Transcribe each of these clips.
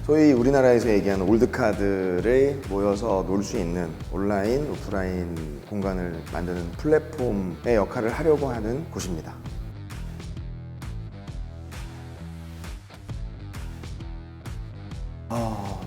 소위 우리나라에서 얘기하는 올드카들을 모여서 놀 수 있는 온라인, 오프라인 공간을 만드는 플랫폼의 역할을 하려고 하는 곳입니다.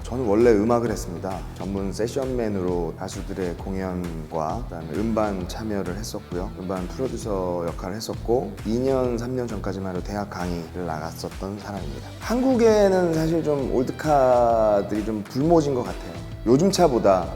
저는 원래 음악을 했습니다. 전문 세션맨으로 가수들의 공연과 그다음에 음반 참여를 했었고요. 음반 프로듀서 역할을 했었고 2년, 3년 전까지만 해도 대학 강의를 나갔었던 사람입니다. 한국에는 사실 좀 올드카들이 좀 불모진 것 같아요. 요즘 차보다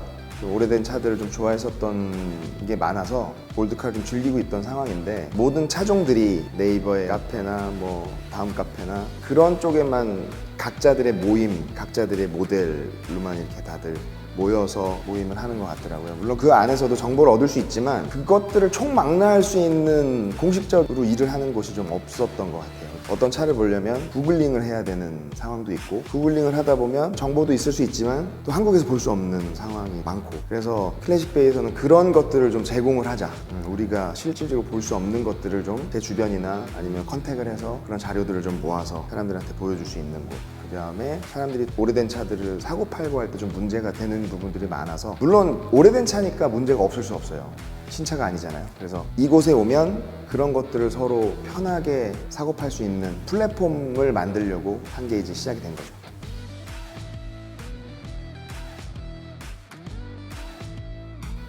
오래된 차들을 좀 좋아했었던 게 많아서 올드카를 좀 즐기고 있던 상황인데 모든 차종들이 네이버의 카페나 뭐 다음 카페나 그런 쪽에만 각자들의 모임, 각자들의 모델로만 이렇게 다들 모여서 모임을 하는 것 같더라고요. 물론 그 안에서도 정보를 얻을 수 있지만 그것들을 총망라할 수 있는 공식적으로 일을 하는 곳이 좀 없었던 것 같아요. 어떤 차를 보려면 구글링을 해야 되는 상황도 있고 구글링을 하다 보면 정보도 있을 수 있지만 또 한국에서 볼 수 없는 상황이 많고 그래서 클래식베이에서는 그런 것들을 좀 제공을 하자. 우리가 실질적으로 볼 수 없는 것들을 좀 제 주변이나 아니면 컨택을 해서 그런 자료들을 좀 모아서 사람들한테 보여줄 수 있는 곳. 그 다음에 사람들이 오래된 차들을 사고 팔고 할 때 좀 문제가 되는 부분들이 많아서 물론 오래된 차니까 문제가 없을 수 없어요. 신차가 아니잖아요. 그래서 이곳에 오면 그런 것들을 서로 편하게 사고 팔 수 있는 플랫폼을 만들려고 한 게 이제 시작이 된 거죠.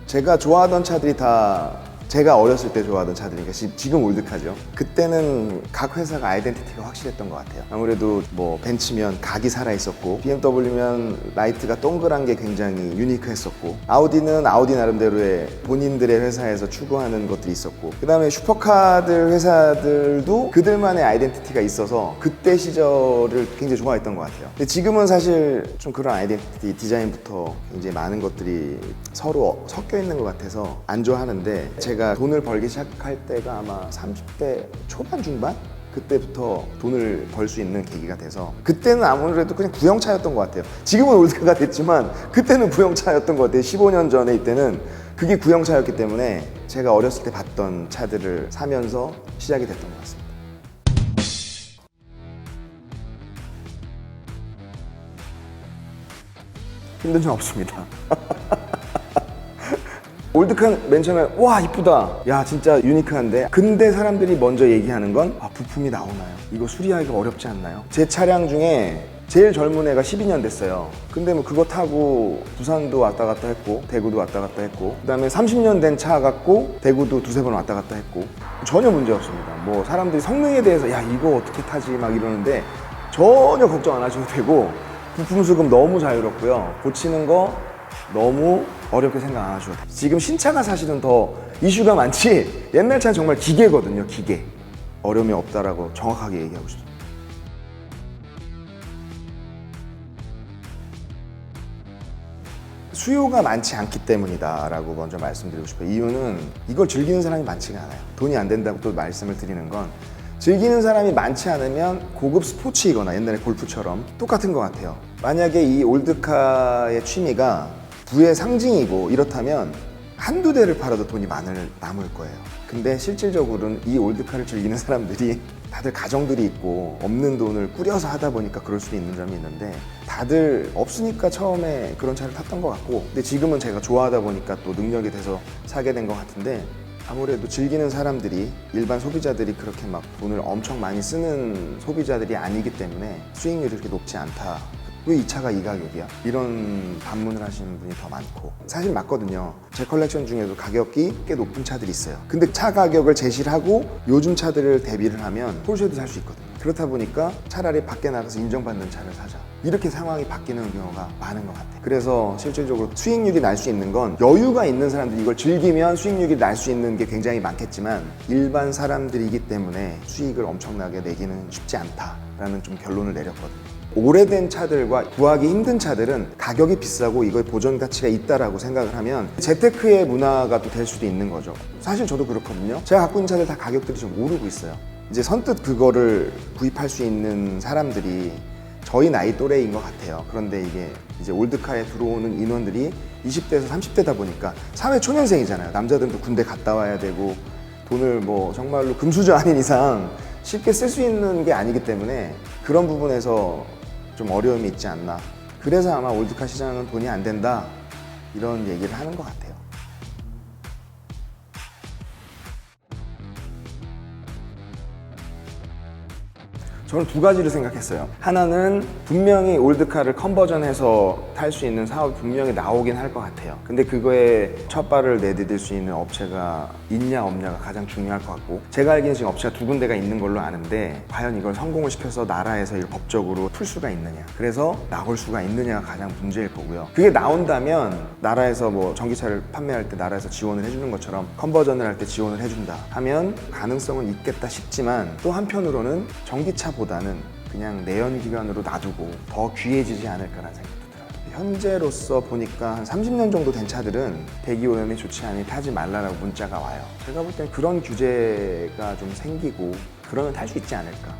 제가 좋아하던 차들이 다 제가 어렸을 때 좋아하던 차들이니까 지금 올드카죠. 그때는 각 회사가 아이덴티티가 확실했던 것 같아요. 아무래도 뭐 벤츠면 각이 살아있었고 BMW면 라이트가 동그란 게 굉장히 유니크했었고 아우디는 아우디 나름대로의 본인들의 회사에서 추구하는 것들이 있었고 그 다음에 슈퍼카들 회사들도 그들만의 아이덴티티가 있어서 그때 시절을 굉장히 좋아했던 것 같아요. 근데 지금은 사실 좀 그런 아이덴티티 디자인부터 굉장히 많은 것들이 서로 섞여 있는 것 같아서 안 좋아하는데 제가 돈을 벌기 시작할 때가 아마 30대 초반 중반? 그때부터 돈을 벌 수 있는 계기가 돼서 그때는 아무래도 그냥 구형차였던 것 같아요. 지금은 올드카가 됐지만 그때는 구형차였던 것 같아요. 15년 전에 이때는 그게 구형차였기 때문에 제가 어렸을 때 봤던 차들을 사면서 시작이 됐던 것 같습니다. 힘든 점 없습니다. 올드카는 맨 처음에 와 이쁘다 야 진짜 유니크한데 근데 사람들이 먼저 얘기하는 건 부품이 나오나요? 이거 수리하기가 어렵지 않나요? 제 차량 중에 제일 젊은 애가 12년 됐어요. 근데 뭐 그거 타고 부산도 왔다 갔다 했고 대구도 왔다 갔다 했고 그 다음에 30년 된 차 갖고 대구도 두세 번 왔다 갔다 했고 전혀 문제 없습니다. 뭐 사람들이 성능에 대해서 야 이거 어떻게 타지 막 이러는데 전혀 걱정 안 하셔도 되고 부품 수급 너무 자유롭고요. 고치는 거 너무 어렵게 생각 안 하셔도 돼요. 지금 신차가 사실은 더 이슈가 많지 옛날 차는 정말 기계거든요. 기계. 어려움이 없다라고 정확하게 얘기하고 싶습니다. 수요가 많지 않기 때문이다 라고 먼저 말씀드리고 싶어요. 이유는 이걸 즐기는 사람이 많지가 않아요. 돈이 안 된다고 또 말씀을 드리는 건 즐기는 사람이 많지 않으면 고급 스포츠이거나 옛날에 골프처럼 똑같은 것 같아요. 만약에 이 올드카의 취미가 부의 상징이고 이렇다면 한두 대를 팔아도 돈이 남을 거예요. 근데 실질적으로는 이 올드카를 즐기는 사람들이 다들 가정들이 있고 없는 돈을 꾸려서 하다 보니까 그럴 수도 있는 점이 있는데 다들 없으니까 처음에 그런 차를 탔던 것 같고 근데 지금은 제가 좋아하다 보니까 또 능력이 돼서 사게 된 것 같은데 아무래도 즐기는 사람들이 일반 소비자들이 그렇게 막 돈을 엄청 많이 쓰는 소비자들이 아니기 때문에 수익률이 그렇게 높지 않다. 왜 이 차가 이 가격이야? 이런 반문을 하시는 분이 더 많고 사실 맞거든요. 제 컬렉션 중에도 가격이 꽤 높은 차들이 있어요. 근데 차 가격을 제시를 하고 요즘 차들을 대비를 하면 폴쉐도 살 수 있거든요. 그렇다 보니까 차라리 밖에 나가서 인정받는 차를 사자. 이렇게 상황이 바뀌는 경우가 많은 것 같아요. 그래서 실질적으로 수익률이 날 수 있는 건 여유가 있는 사람들이 이걸 즐기면 수익률이 날 수 있는 게 굉장히 많겠지만 일반 사람들이기 때문에 수익을 엄청나게 내기는 쉽지 않다라는 좀 결론을 내렸거든요. 오래된 차들과 구하기 힘든 차들은 가격이 비싸고 이거에 보존 가치가 있다라고 생각을 하면 재테크의 문화가 또 될 수도 있는 거죠. 사실 저도 그렇거든요. 제가 갖고 있는 차들 다 가격들이 좀 오르고 있어요. 이제 선뜻 그거를 구입할 수 있는 사람들이 저희 나이 또래인 것 같아요. 그런데 이게 이제 올드카에 들어오는 인원들이 20대에서 30대다 보니까 사회 초년생이잖아요. 남자들은 또 군대 갔다 와야 되고 돈을 뭐 정말로 금수저 아닌 이상 쉽게 쓸 수 있는 게 아니기 때문에 그런 부분에서 좀 어려움이 있지 않나. 그래서 아마 올드카 시장은 돈이 안 된다 이런 얘기를 하는 것 같아요. 저는 두 가지를 생각했어요. 하나는 분명히 올드카를 컨버전해서 탈 수 있는 사업이 분명히 나오긴 할 것 같아요. 근데 그거에 첫 발을 내디딜 수 있는 업체가 있냐 없냐가 가장 중요할 것 같고, 제가 알기에는 지금 업체가 두 군데가 있는 걸로 아는데 과연 이걸 성공을 시켜서 나라에서 이걸 법적으로 풀 수가 있느냐, 그래서 나올 수가 있느냐가 가장 문제일 거고요. 그게 나온다면 나라에서 뭐 전기차를 판매할 때 나라에서 지원을 해주는 것처럼 컨버전을 할 때 지원을 해준다 하면 가능성은 있겠다 싶지만, 또 한편으로는 전기차보다는 그냥 내연기관으로 놔두고 더 귀해지지 않을까라는 생각도 들어요. 현재로서 보니까 한 30년 정도 된 차들은 배기오염이 좋지 않으니 타지 말라라고 문자가 와요. 제가 볼 땐 그런 규제가 좀 생기고 그러면 탈 수 있지 않을까.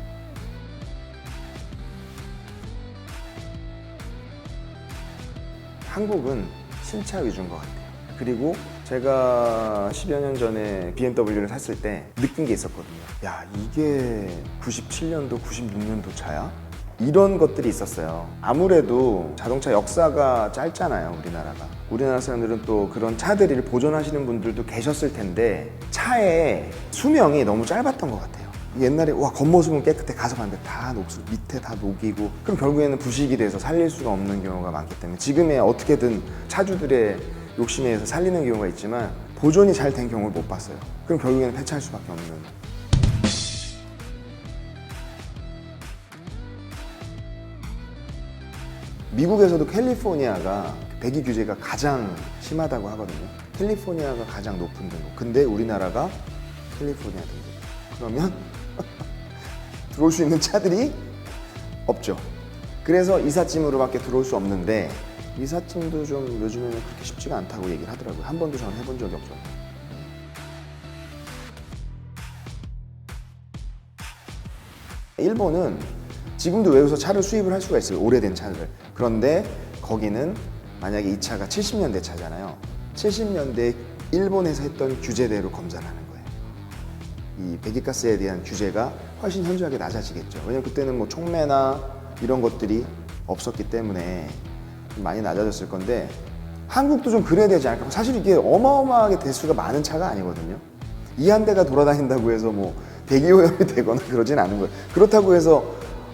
한국은 신차 위주인 것 같아요. 그리고 제가 10여 년 전에 BMW를 샀을 때 느낀 게 있었거든요. 야, 이게 97년도, 96년도 차야? 이런 것들이 있었어요. 아무래도 자동차 역사가 짧잖아요, 우리나라가. 우리나라 사람들은 또 그런 차들을 보존하시는 분들도 계셨을 텐데 차의 수명이 너무 짧았던 것 같아요. 옛날에 와, 겉모습은 깨끗해, 가서 봤는데 다 녹슬, 밑에 다 녹이고, 그럼 결국에는 부식이 돼서 살릴 수가 없는 경우가 많기 때문에 지금의 어떻게든 차주들의 욕심에 의해서 살리는 경우가 있지만 보존이 잘 된 경우를 못 봤어요. 그럼 결국에는 폐차할 수밖에 없는. 미국에서도 캘리포니아가 배기 규제가 가장 심하다고 하거든요. 캘리포니아가 가장 높은 등급. 근데 우리나라가 캘리포니아 등급. 그러면 들어올 수 있는 차들이 없죠. 그래서 이삿짐으로밖에 들어올 수 없는데, 이삿짐도 좀 요즘에는 그렇게 쉽지가 않다고 얘기를 하더라고요. 한 번도 저는 해본 적이 없어요. 일본은 지금도 외국에서 차를 수입을 할 수가 있어요. 오래된 차를. 그런데 거기는 만약에 이 차가 70년대 차잖아요. 70년대 일본에서 했던 규제대로 검사를 하는 거예요. 이 배기가스에 대한 규제가 훨씬 현저하게 낮아지겠죠. 왜냐면 그때는 뭐 촉매나 이런 것들이 없었기 때문에 많이 낮아졌을 건데, 한국도 좀 그래야 되지 않을까. 사실 이게 어마어마하게 대수가 많은 차가 아니거든요. 이 한 대가 돌아다닌다고 해서 뭐 배기오염이 되거나 그러진 않은 거예요. 그렇다고 해서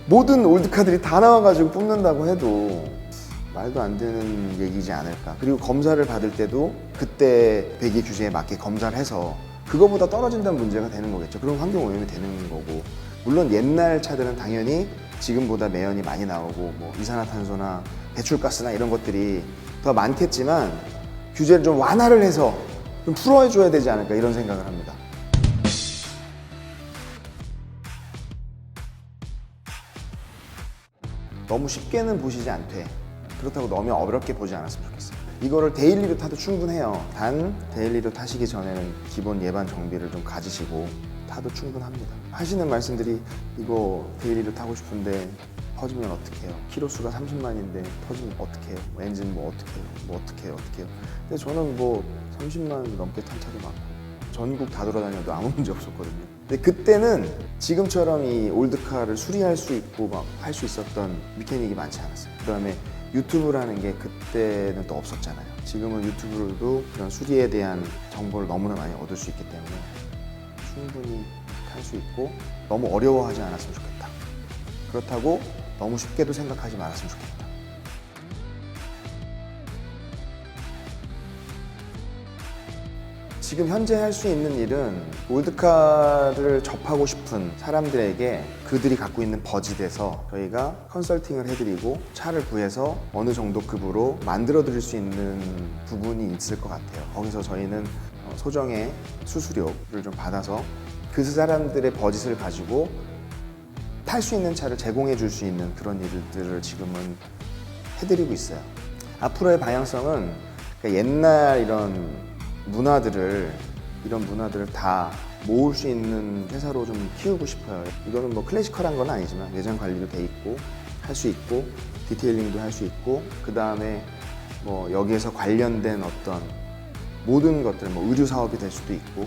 모든 올드카들이 다 나와가지고 뽑는다고 해도 말도 안 되는 얘기지 않을까. 그리고 검사를 받을 때도 그때 배기 규제에 맞게 검사를 해서 그거보다 떨어진다는 문제가 되는 거겠죠. 그럼 환경오염이 되는 거고, 물론 옛날 차들은 당연히 지금보다 매연이 많이 나오고 뭐 이산화탄소나 배출가스나 이런 것들이 더 많겠지만 규제를 좀 완화를 해서 좀 풀어줘야 되지 않을까, 이런 생각을 합니다. 너무 쉽게는 보시지 않되, 그렇다고 너무 어렵게 보지 않았으면 좋겠어요. 이거를 데일리로 타도 충분해요. 단 데일리로 타시기 전에는 기본 예반 정비를 좀 가지시고 타도 충분합니다. 하시는 말씀들이 이거 데일리로 타고 싶은데 터지면 어떡해요? 키로수가 30만인데 터지면 어떡해요? 뭐 엔진 뭐 어떡해요? 뭐 어떡해요? 근데 저는 뭐 30만 넘게 탄 차도 많고 전국 다 돌아다녀도 아무 문제 없었거든요. 근데 그때는 지금처럼 이 올드카를 수리할 수 있고 막 할 수 있었던 미케닉이 많지 않았어요. 그다음에 유튜브라는 게 그때는 또 없었잖아요. 지금은 유튜브로도 그런 수리에 대한 정보를 너무나 많이 얻을 수 있기 때문에 충분히 할 수 있고, 너무 어려워하지 않았으면 좋겠다. 그렇다고 너무 쉽게도 생각하지 말았으면 좋겠다. 지금 현재 할 수 있는 일은 올드카를 접하고 싶은 사람들에게 그들이 갖고 있는 버짓에서 저희가 컨설팅을 해드리고 차를 구해서 어느 정도 급으로 만들어 드릴 수 있는 부분이 있을 것 같아요. 거기서 저희는 소정의 수수료를 좀 받아서 그 사람들의 버짓을 가지고 탈 수 있는 차를 제공해 줄 수 있는 그런 일들을 지금은 해드리고 있어요. 앞으로의 방향성은 옛날 이런 문화들을 다 모을 수 있는 회사로 좀 키우고 싶어요. 이거는 뭐 클래시컬한 건 아니지만 내장 관리도 돼 있고 할 수 있고 디테일링도 할 수 있고, 그 다음에 뭐 여기에서 관련된 어떤 모든 것들, 뭐 의류 사업이 될 수도 있고,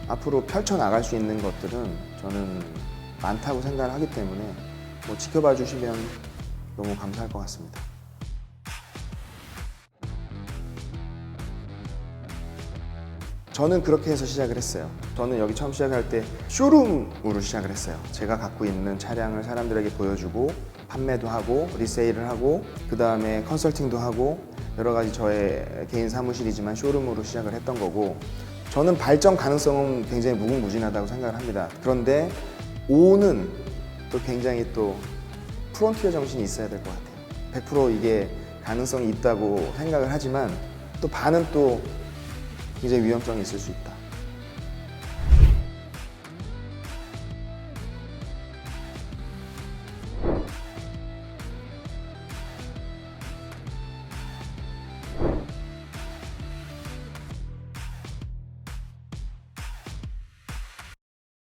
앞으로 펼쳐 나갈 수 있는 것들은 저는 많다고 생각을 하기 때문에 뭐 지켜봐 주시면 너무 감사할 것 같습니다. 저는 그렇게 해서 시작을 했어요. 저는 여기 처음 시작할 때 쇼룸으로 시작을 했어요. 제가 갖고 있는 차량을 사람들에게 보여주고 판매도 하고 리세일을 하고 그 다음에 컨설팅도 하고 여러 가지 저의 개인 사무실이지만 쇼룸으로 시작을 했던 거고, 저는 발전 가능성은 굉장히 무궁무진하다고 생각을 합니다. 그런데 O는 또 굉장히 또 프론티어 정신이 있어야 될 것 같아요. 100% 이게 가능성이 있다고 생각을 하지만 또 반은 또 굉장히 위험성이 있을 수 있다.